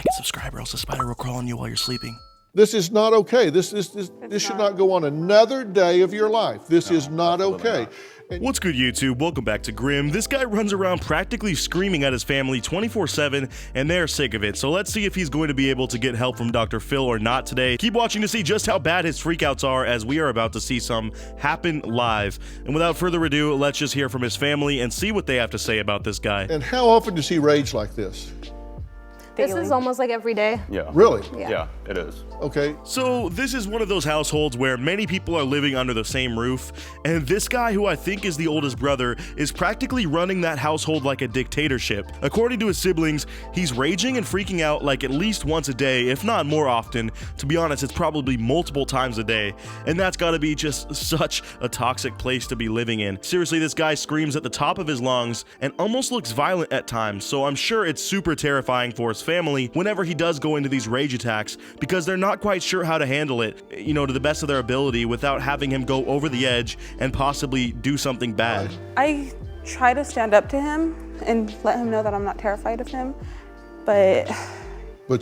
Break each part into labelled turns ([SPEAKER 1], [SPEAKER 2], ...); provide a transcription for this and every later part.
[SPEAKER 1] like and subscribe or else the spider will crawl on you while you're sleeping.
[SPEAKER 2] This is not okay. This should not go on another day of your life. This is not okay.
[SPEAKER 1] What's good, YouTube? Welcome back to Grim. This guy runs around practically screaming at his family 24/7, and they're sick of it. So let's see if he's going to be able to get help from Dr. Phil or not today. Keep watching to see just how bad his freakouts are, as we are about to see some happen live. And without further ado, let's just hear from his family and see what they have to say about this guy.
[SPEAKER 2] And how often does he rage like this?
[SPEAKER 3] This is almost like every day.
[SPEAKER 4] Yeah.
[SPEAKER 2] Really?
[SPEAKER 4] Yeah, it is.
[SPEAKER 2] Okay.
[SPEAKER 1] So this is one of those households where many people are living under the same roof, and this guy, who I think is the oldest brother, is practically running that household like a dictatorship. According to his siblings, he's raging and freaking out like at least once a day, if not more often. To be honest, it's probably multiple times a day, and that's gotta be just such a toxic place to be living in. Seriously, this guy screams at the top of his lungs and almost looks violent at times, so I'm sure it's super terrifying for his family whenever he does go into these rage attacks, because they're not quite sure how to handle it, you know, to the best of their ability without having him go over the edge and possibly do something bad.
[SPEAKER 5] I try to stand up to him and let him know that I'm not terrified of him, but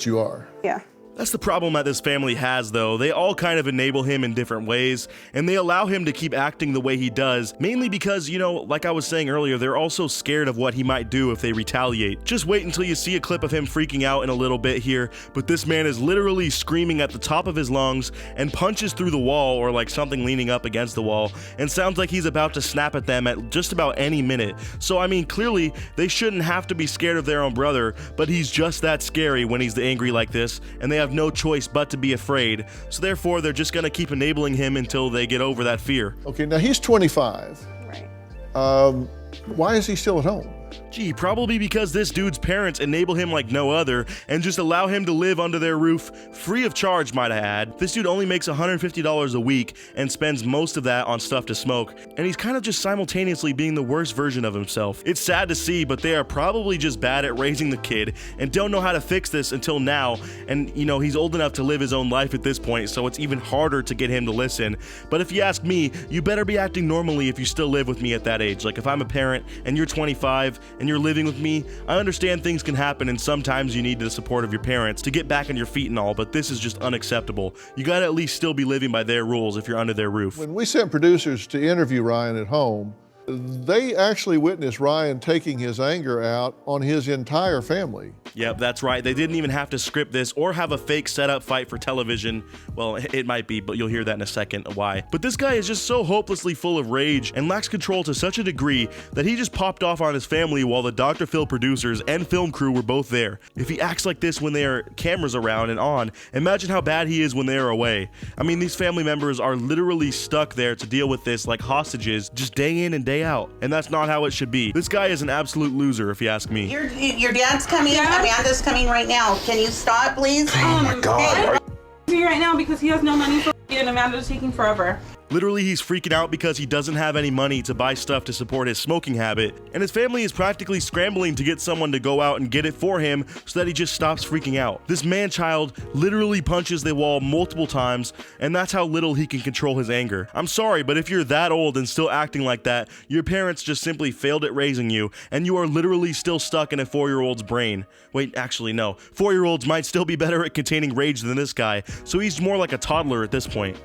[SPEAKER 2] you are.
[SPEAKER 5] yeah.
[SPEAKER 1] That's the problem that this family has, though. They all kind of enable him in different ways, and they allow him to keep acting the way he does, mainly because, you know, like I was saying earlier, they're also scared of what he might do if they retaliate. Just wait until you see a clip of him freaking out in a little bit here, but this man is literally screaming at the top of his lungs and punches through the wall or like something leaning up against the wall, and sounds like he's about to snap at them at just about any minute. So I mean, clearly they shouldn't have to be scared of their own brother, but he's just that scary when he's angry like this, and they have no choice but to be afraid. So therefore, they're just gonna keep enabling him until they get over that fear.
[SPEAKER 2] Okay, now he's 25.
[SPEAKER 5] Right.
[SPEAKER 2] Why is he still at home?
[SPEAKER 1] Gee, probably because this dude's parents enable him like no other and just allow him to live under their roof free of charge, might I add. This dude only makes $150 a week and spends most of that on stuff to smoke, and he's kind of just simultaneously being the worst version of himself. It's sad to see, but they are probably just bad at raising the kid and don't know how to fix this until now, and you know, he's old enough to live his own life at this point, so it's even harder to get him to listen. But if you ask me, you better be acting normally if you still live with me at that age. Like if I'm a parent and you're 25 and you're living with me, I understand things can happen and sometimes you need the support of your parents to get back on your feet and all, but this is just unacceptable. You gotta at least still be living by their rules if you're under their roof.
[SPEAKER 2] When we sent producers to interview Ryan at home, they actually witnessed Ryan taking his anger out on his entire family.
[SPEAKER 1] Yep, that's right. They didn't even have to script this or have a fake setup fight for television. Well, it might be, but you'll hear that in a second why. But this guy is just so hopelessly full of rage and lacks control to such a degree that he just popped off on his family while the Dr. Phil producers and film crew were both there. If he acts like this when there are cameras around and on, imagine how bad he is when they are away. I mean, these family members are literally stuck there to deal with this like hostages, just day in and day out, and that's not how it should be. This guy is an absolute loser, if you ask me.
[SPEAKER 6] Your dad's coming.
[SPEAKER 5] Dad?
[SPEAKER 6] Amanda's coming right now. Can you stop, please?
[SPEAKER 4] Oh my God.
[SPEAKER 5] Hey, right now because he has no money for and Amanda's taking forever.
[SPEAKER 1] Literally, he's freaking out because he doesn't have any money to buy stuff to support his smoking habit, and his family is practically scrambling to get someone to go out and get it for him so that he just stops freaking out. This man-child literally punches the wall multiple times, and that's how little he can control his anger. I'm sorry, but if you're that old and still acting like that, your parents just simply failed at raising you, and you are literally still stuck in a 4-year-old's brain. Wait, actually, no. 4-year-olds might still be better at containing rage than this guy, so he's more like a toddler at this point.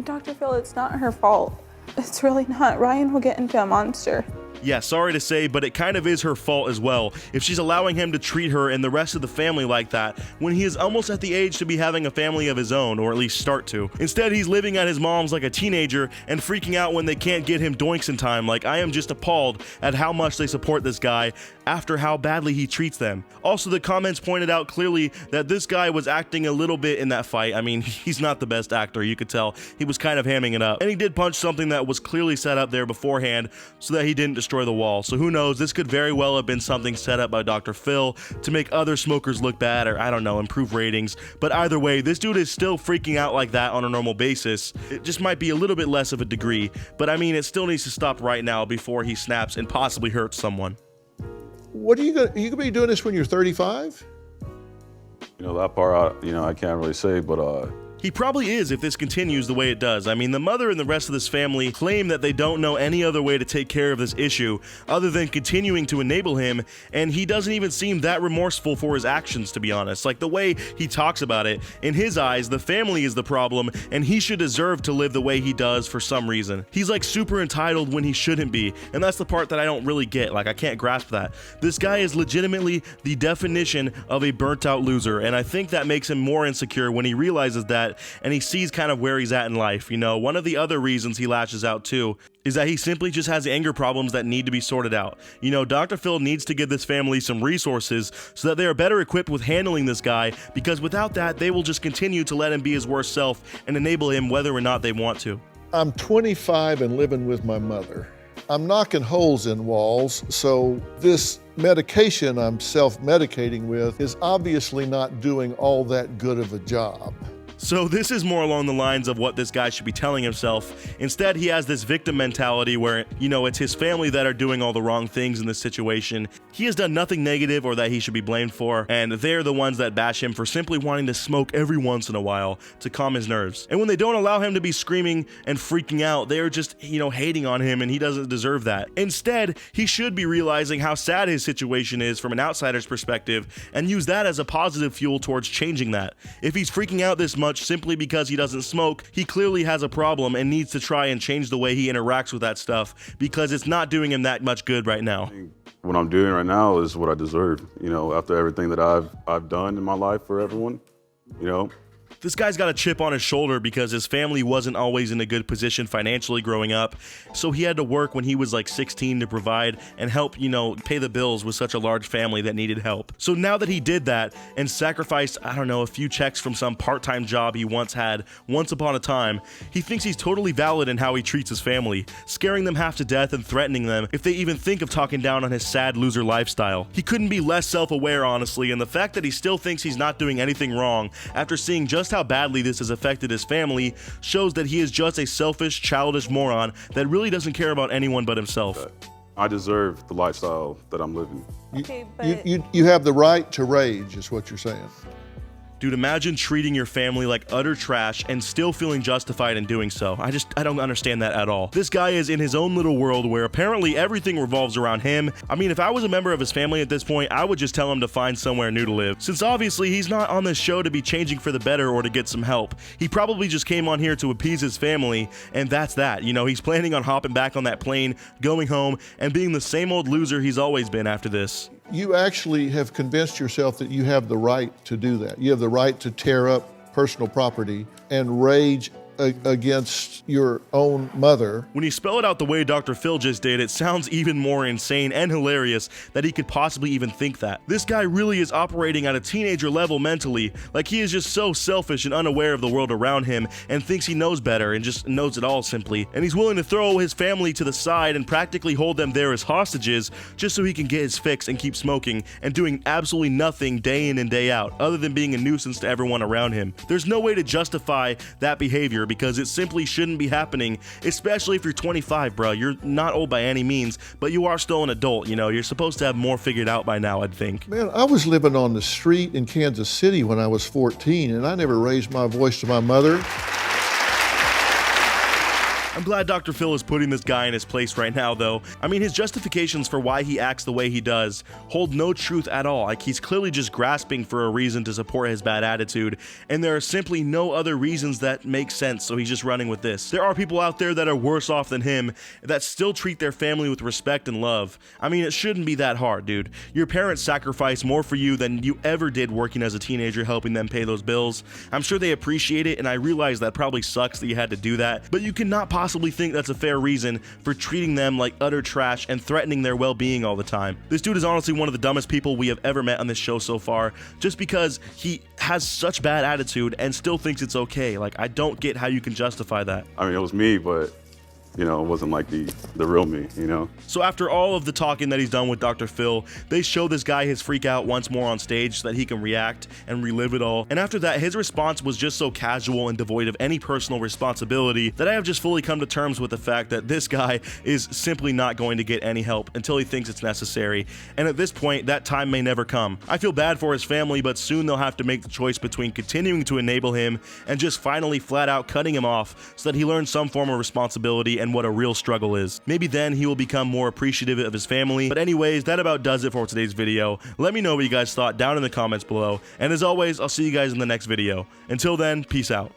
[SPEAKER 5] Dr. Phil, it's not her fault. It's really not. Ryan will get into a monster.
[SPEAKER 1] Yeah, sorry to say, but it kind of is her fault as well if she's allowing him to treat her and the rest of the family like that when he is almost at the age to be having a family of his own, or at least start to. Instead, he's living at his mom's like a teenager and freaking out when they can't get him doinks in time. Like, I am just appalled at how much they support this guy after how badly he treats them. Also, the comments pointed out clearly that this guy was acting a little bit in that fight. I mean, he's not the best actor, you could tell. He was kind of hamming it up. And he did punch something that was clearly set up there beforehand so that he didn't destroy the wall. So who knows, this could very well have been something set up by Dr. Phil to make other smokers look bad, or I don't know, improve ratings. But either way, this dude is still freaking out like that on a normal basis. It just might be a little bit less of a degree, but I mean, it still needs to stop right now before he snaps and possibly hurts someone.
[SPEAKER 2] What are you gonna be doing this when you're 35?
[SPEAKER 4] You know, that part, I can't really say, but
[SPEAKER 1] He probably is if this continues the way it does. I mean, the mother and the rest of this family claim that they don't know any other way to take care of this issue other than continuing to enable him, and he doesn't even seem that remorseful for his actions, to be honest. Like, the way he talks about it, in his eyes, the family is the problem, and he should deserve to live the way he does for some reason. He's like super entitled when he shouldn't be, and that's the part that I don't really get. Like, I can't grasp that. This guy is legitimately the definition of a burnt out loser, and I think that makes him more insecure when he realizes that, and he sees kind of where he's at in life. You know, one of the other reasons he lashes out too is that he simply just has anger problems that need to be sorted out. You know, Dr. Phil needs to give this family some resources so that they are better equipped with handling this guy, because without that, they will just continue to let him be his worst self and enable him whether or not they want to.
[SPEAKER 2] I'm 25 and living with my mother. I'm knocking holes in walls, so this medication I'm self-medicating with is obviously not doing all that good of a job.
[SPEAKER 1] So this is more along the lines of what this guy should be telling himself. Instead, he has this victim mentality where, you know, it's his family that are doing all the wrong things in this situation. He has done nothing negative or that he should be blamed for, and they're the ones that bash him for simply wanting to smoke every once in a while to calm his nerves. And when they don't allow him to be screaming and freaking out, they're just, you know, hating on him, and he doesn't deserve that. Instead, he should be realizing how sad his situation is from an outsider's perspective and use that as a positive fuel towards changing that. If he's freaking out this much simply because he doesn't smoke, he clearly has a problem and needs to try and change the way he interacts with that stuff, because it's not doing him that much good right now.
[SPEAKER 4] What I'm doing right now is what I deserve, you know, after everything that I've done in my life for everyone, you know.
[SPEAKER 1] This guy's got a chip on his shoulder because his family wasn't always in a good position financially growing up, so he had to work when he was like 16 to provide and help, you know, pay the bills with such a large family that needed help. So now that he did that and sacrificed, I don't know, a few checks from some part-time job he once had once upon a time, he thinks he's totally valid in how he treats his family, scaring them half to death and threatening them if they even think of talking down on his sad loser lifestyle. He couldn't be less self-aware, honestly, and the fact that he still thinks he's not doing anything wrong after seeing just how badly this has affected his family shows that he is just a selfish, childish moron that really doesn't care about anyone but himself.
[SPEAKER 4] I deserve the lifestyle that I'm living.
[SPEAKER 5] Okay, but
[SPEAKER 2] You have the right to rage, is what you're saying.
[SPEAKER 1] Dude, imagine treating your family like utter trash and still feeling justified in doing so. I don't understand that at all. This guy is in his own little world where apparently everything revolves around him. I mean, if I was a member of his family at this point, I would just tell him to find somewhere new to live. Since obviously he's not on this show to be changing for the better or to get some help. He probably just came on here to appease his family, and that's that. You know, he's planning on hopping back on that plane, going home, and being the same old loser he's always been after this.
[SPEAKER 2] You actually have convinced yourself that you have the right to do that. You have the right to tear up personal property and rage against your own mother.
[SPEAKER 1] When you spell it out the way Dr. Phil just did, it sounds even more insane and hilarious that he could possibly even think that. This guy really is operating at a teenager level mentally, like he is just so selfish and unaware of the world around him and thinks he knows better and just knows it all simply. And he's willing to throw his family to the side and practically hold them there as hostages just so he can get his fix and keep smoking and doing absolutely nothing day in and day out other than being a nuisance to everyone around him. There's no way to justify that behavior because it simply shouldn't be happening, especially if you're 25, bro. You're not old by any means, but you are still an adult, you know. You're supposed to have more figured out by now, I'd think.
[SPEAKER 2] Man, I was living on the street in Kansas City when I was 14, and I never raised my voice to my mother.
[SPEAKER 1] I'm glad Dr. Phil is putting this guy in his place right now, though. I mean, his justifications for why he acts the way he does hold no truth at all. Like, he's clearly just grasping for a reason to support his bad attitude, and there are simply no other reasons that make sense, so he's just running with this. There are people out there that are worse off than him that still treat their family with respect and love. I mean, it shouldn't be that hard, dude. Your parents sacrificed more for you than you ever did working as a teenager helping them pay those bills. I'm sure they appreciate it, and I realize that probably sucks that you had to do that, but you cannot possibly think that's a fair reason for treating them like utter trash and threatening their well-being all the time. This dude is honestly one of the dumbest people we have ever met on this show so far, just because he has such bad attitude and still thinks it's okay. Like, I don't get how you can justify that.
[SPEAKER 4] I mean, it was me, but You know, it wasn't like the real me, you know?
[SPEAKER 1] So after all of the talking that he's done with Dr. Phil, they show this guy his freak out once more on stage so that he can react and relive it all. And after that, his response was just so casual and devoid of any personal responsibility that I have just fully come to terms with the fact that this guy is simply not going to get any help until he thinks it's necessary. And at this point, that time may never come. I feel bad for his family, but soon they'll have to make the choice between continuing to enable him and just finally flat out cutting him off so that he learns some form of responsibility and what a real struggle is. Maybe then he will become more appreciative of his family. But anyways, that about does it for today's video. Let me know what you guys thought down in the comments below. And as always, I'll see you guys in the next video. Until then, peace out.